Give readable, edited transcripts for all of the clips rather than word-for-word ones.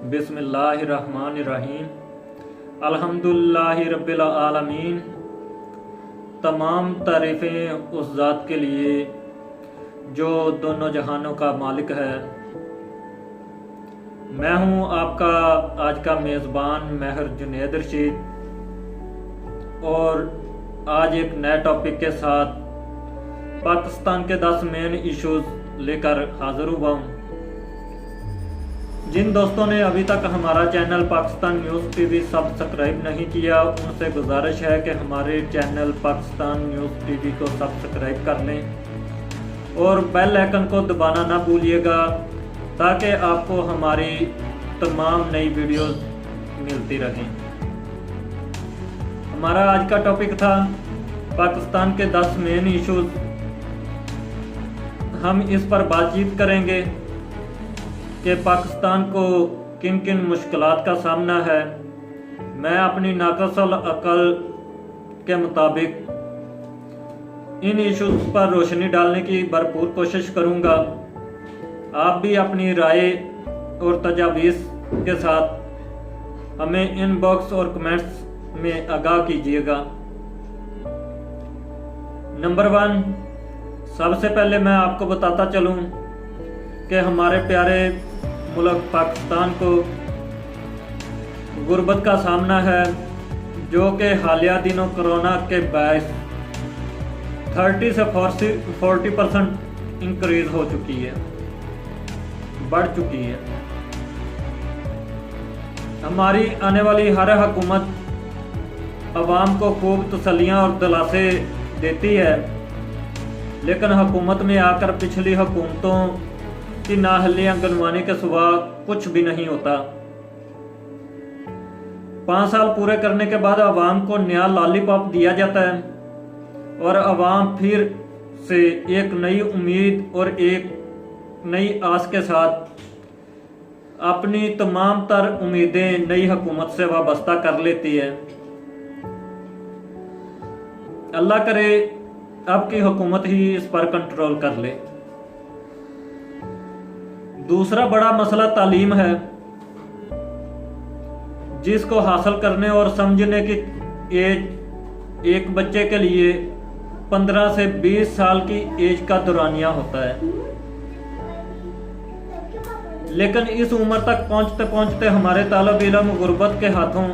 बिस्मिल्लाहिर्रहमानिर्रहीम। अल्हम्दुलिल्लाहि रब्बिल आलमीन। तमाम तारीफ़ें उस ज़ात के लिए जो दोनों जहानों का मालिक है। मैं हूं आपका आज का मेज़बान महर जुनैद रशीद और आज एक नए टॉपिक के साथ पाकिस्तान के 10 मेन इश्यूज लेकर हाजिर हुआ हूँ। जिन दोस्तों ने अभी तक हमारा channel Pakistan news TV subscribe नहीं किया, उनसे गुजारिश है कि हमारे चैनल पाकिस्तान न्यूज़ टीवी को सब्सक्राइब कर लें और बेल आइकन को दबाना ना भूलिएगा ताकि आपको हमारी तमाम नई वीडियोस मिलती रहें। हमारा आज का टॉपिक था पाकिस्तान के 10 मेन इश्यूज। हम इस पर बातचीत करेंगे कि पाकिस्तान को किन किन मुश्किलात का सामना है। मैं अपनी नाक़िस अक़ल के मुताबिक इन इश्यूज पर रोशनी डालने की भरपूर कोशिश करूंगा। आप भी अपनी राय और तजावीज़ के साथ हमें इनबॉक्स और कमेंट्स में आगाह कीजिएगा। नंबर 1, सबसे पहले मैं आपको बताता चलूं कि हमारे प्यारे मुल्क पाकिस्तान को गुर्बत का सामना है, जो कि हालिया दिनों कोरोना के बायस 30 से 40% इंक्रीज हो चुकी है, बढ़ चुकी है। हमारी आने वाली हर हुकूमत अवाम को खूब तसल्लियाँ और दिलासे देती है, लेकिन हुकूमत में आकर पिछली हुकूमतों की नाअहलियाँ गिनवाने के सिवा कुछ भी नहीं होता। 5 साल पूरे करने के बाद अवाम को नया लॉलीपॉप दिया जाता है और अवाम फिर से एक नई उम्मीद और एक नई आस के साथ अपनी तमाम तर उम्मीदें नई हुकूमत से वाबस्ता कर लेती है। अल्लाह करे अब की हुकूमत ही इस पर कंट्रोल कर ले। दूसरा बड़ा मसला तालीम है, जिसको हासिल करने और समझने की एज एक बच्चे के लिए 15 से 20 साल की एज का दौरानिया होता है। लेकिन इस उम्र तक पहुंचते पहुंचते हमारे तालिब इल्म गुर्बत के हाथों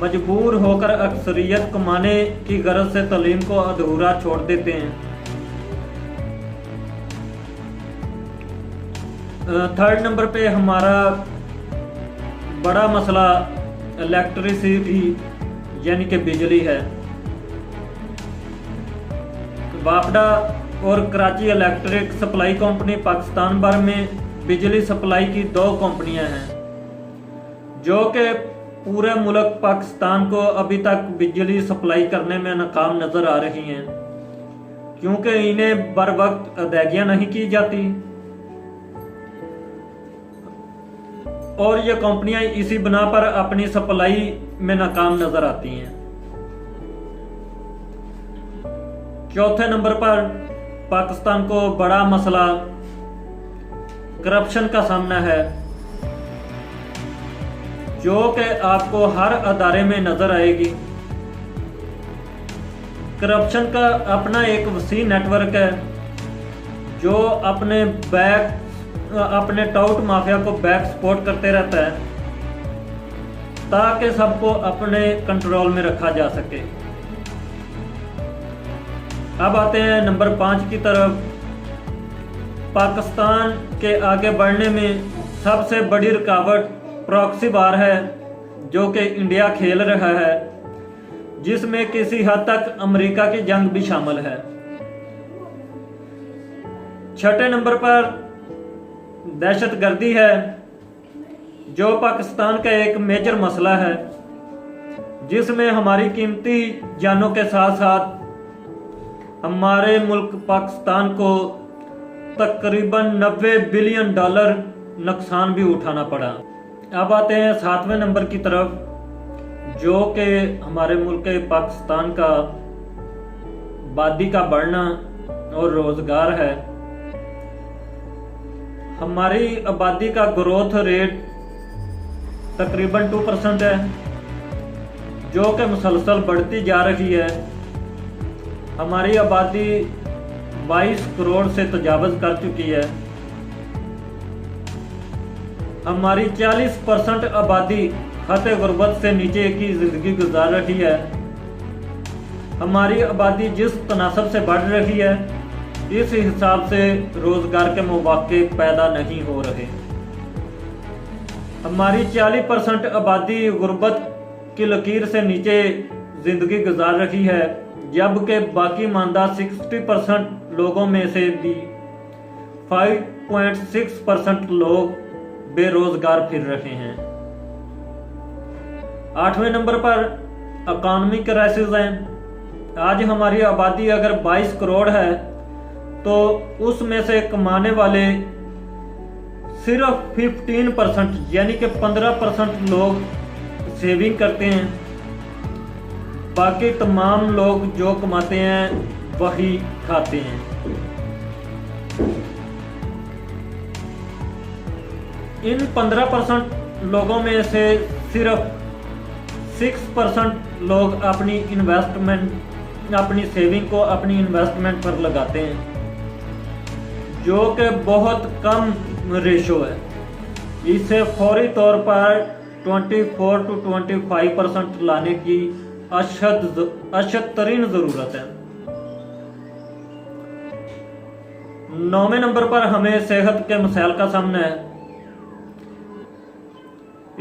मजबूर होकर अक्सरियत कमाने की गरज से तालीम को अधूरा छोड़ देते हैं। थर्ड नंबर पे हमारा बड़ा मसला इलेक्ट्रिसिटी यानी कि बिजली है। वापडा और Karachi electric supply company Pakistan भर में बिजली सप्लाई की 2 कंपनियां हैं, जो कि पूरे मुल्क पाकिस्तान को अभी तक बिजली सप्लाई करने में नाकाम नजर आ रही हैं, क्योंकि इन्हें बर वक्त अदायगियां नहीं की जाती और ये कंपनियां इसी बना पर अपनी सप्लाई में नाकाम नजर आती हैं। चौथे नंबर पर पाकिस्तान को बड़ा मसला करप्शन का सामना है, जो कि आपको हर अदारे में नजर आएगी। करप्शन का अपना एक वसी नेटवर्क है, जो अपने टाउट माफिया को बैक सपोर्ट करते रहता है ताकि सबको अपने कंट्रोल में रखा जा सके। अब आते हैं नंबर 5 की तरफ। पाकिस्तान के आगे बढ़ने में सबसे बड़ी रुकावट प्रॉक्सी वार है, जो कि इंडिया खेल रहा है, जिसमें किसी हद तक अमेरिका की जंग भी शामिल है। छठे नंबर पर दहशतगर्दी है, जो पाकिस्तान का एक मेजर मसला है, जिसमें हमारी कीमती जानों के साथ साथ हमारे मुल्क पाकिस्तान को तकरीबन $90 बिलियन नुकसान भी उठाना पड़ा। अब आते हैं 7वें नंबर की तरफ, जो कि हमारे मुल्क पाकिस्तान का आबादी का बढ़ना और रोजगार है। हमारी आबादी का ग्रोथ रेट तकरीबन 2% है, जो कि मुसलसल बढ़ती जा रही है। हमारी आबादी 22 करोड़ से तजावज़ कर चुकी है। हमारी 40% आबादी खते गुर्बत से नीचे की ज़िंदगी गुजार रही है। हमारी आबादी जिस तनासब से बढ़ रही है, इस हिसाब से रोज़गार के मौके पैदा नहीं हो रहे। हमारी 40% आबादी गुर्बत की लकीर से नीचे ज़िंदगी गुजार रही है, जबकि बाकी मानदा 60% लोगों में से भी 5.6% लोग बेरोजगार फिर रहे हैं। 8वें नंबर पर इकॉनमी क्राइसिस है। आज हमारी आबादी अगर 22 करोड़ है तो उसमें से कमाने वाले सिर्फ 15% यानी कि 15% लोग सेविंग करते हैं। बाकी तमाम लोग जो कमाते हैं वही खाते हैं। इन 15% लोगों में से सिर्फ 6% लोग अपनी सेविंग को अपनी इन्वेस्टमेंट पर लगाते हैं, जो कि बहुत कम रेशो है। इसे फौरी तौर पर 24 to 25% लाने की अशद तरीन ज़रूरत है। 9वें नंबर पर हमें सेहत के मसाइल का सामना है।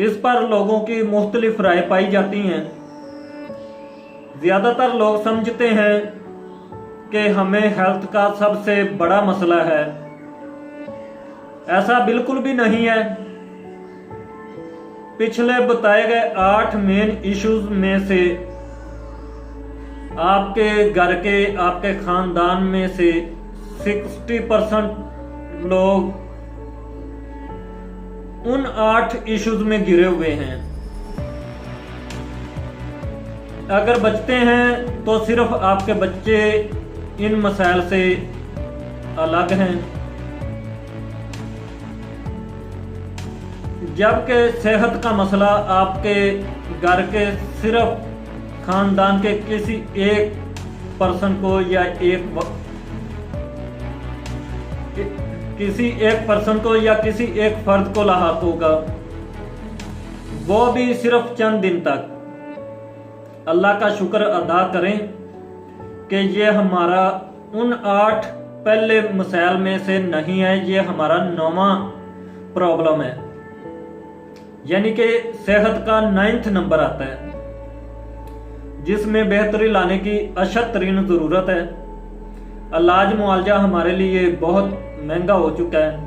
इस पर लोगों की मुख्तलिफ राय पाई जाती हैं। ज़्यादातर लोग समझते हैं कि हमें हेल्थ का सबसे बड़ा मसला है। ऐसा बिल्कुल भी नहीं है। पिछले बताए गए 8 मेन इश्यूज में से आपके घर के, आपके खानदान में से 60% लोग उन 8 इश्यूज में गिरे हुए हैं। अगर बचते हैं तो सिर्फ आपके बच्चे इन मसाइल से अलग हैं, जबकि सेहत का मसला आपके घर के सिर्फ खानदान के किसी एक पर्सन को या किसी एक फर्द को लाहक होगा, वो भी सिर्फ चंद दिन तक। अल्लाह का शुक्र अदा करें कि ये हमारा उन 8 पहले मसाइल में से नहीं है, ये हमारा 9वां प्रॉब्लम है, यानी कि सेहत का 9th नंबर आता है, जिसमें बेहतरी लाने की अशद तरीन ज़रूरत है। इलाज मुआवजा हमारे लिए बहुत महंगा हो चुका है,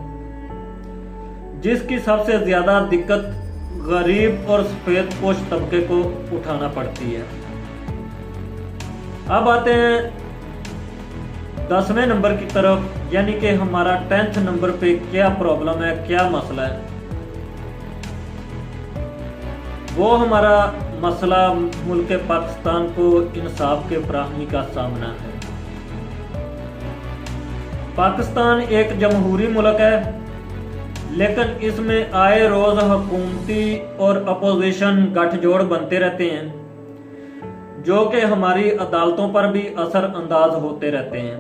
जिसकी सबसे ज़्यादा दिक्कत गरीब और सफ़ेद पोश तबके को उठाना पड़ती है। अब आते हैं 10वें नंबर की तरफ, यानी कि हमारा 10th नंबर पे क्या प्रॉब्लम है, क्या मसला है। वो हमारा मसला मुल्क पाकिस्तान को इंसाफ के फराहमी का सामना है। पाकिस्तान एक जमहूरी मुल्क है, लेकिन इसमें आए रोज हुकूमती और अपोजिशन गठजोड़ बनते रहते हैं, जो कि हमारी अदालतों पर भी असर अंदाज होते रहते हैं।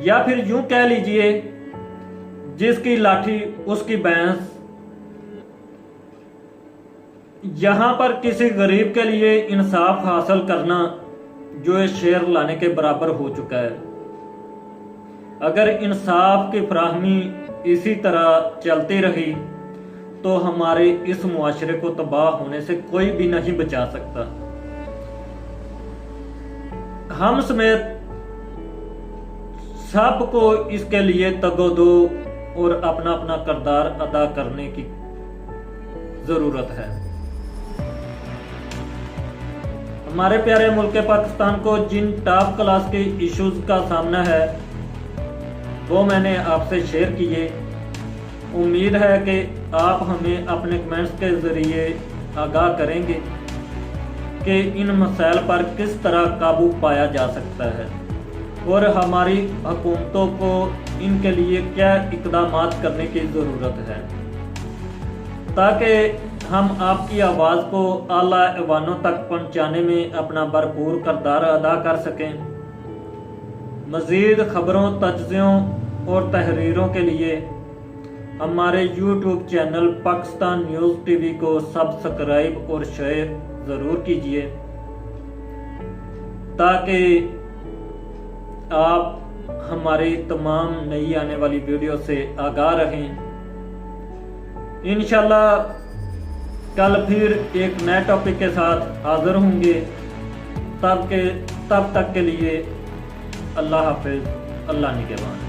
या फिर यूं कह लीजिए, जिसकी लाठी उसकी भैंस। यहाँ पर किसी गरीब के लिए इंसाफ हासिल करना जो है शेर लाने के बराबर हो चुका है। अगर इंसाफ की फराहमी इसी तरह चलती रही तो हमारे इस मुआशरे को तबाह होने से कोई भी नहीं बचा सकता। हम समेत सबको इसके लिए तगोदो और अपना अपना किरदार अदा करने की जरूरत है। हमारे प्यारे मुल्क पाकिस्तान को जिन टॉप क्लास के इश्यूज का सामना है वो मैंने आपसे शेयर किए। उम्मीद है कि आप हमें अपने कमेंट्स के ज़रिए आगाह करेंगे कि इन मसाइल पर किस तरह काबू पाया जा सकता है और हमारी हुकूमतों को इनके लिए क्या इक़दामात करने की ज़रूरत है। ताकि हम आपकी आवाज़ को आला ऐवानों तक पहुंचाने में अपना भरपूर किरदार अदा कर सकें। मज़ीद ख़बरों, तज्ज़ियों और तहरीरों के लिए हमारे YouTube channel Pakistan news TV को सब्सक्राइब और शेयर ज़रूर कीजिए ताकि आप हमारी तमाम नई आने वाली वीडियो से आगाह रहें। इंशाल्लाह कल फिर एक नए टॉपिक के साथ हाज़िर होंगे। तब तक के लिए अल्लाह हाफिज़, अल्लाह निगहबान।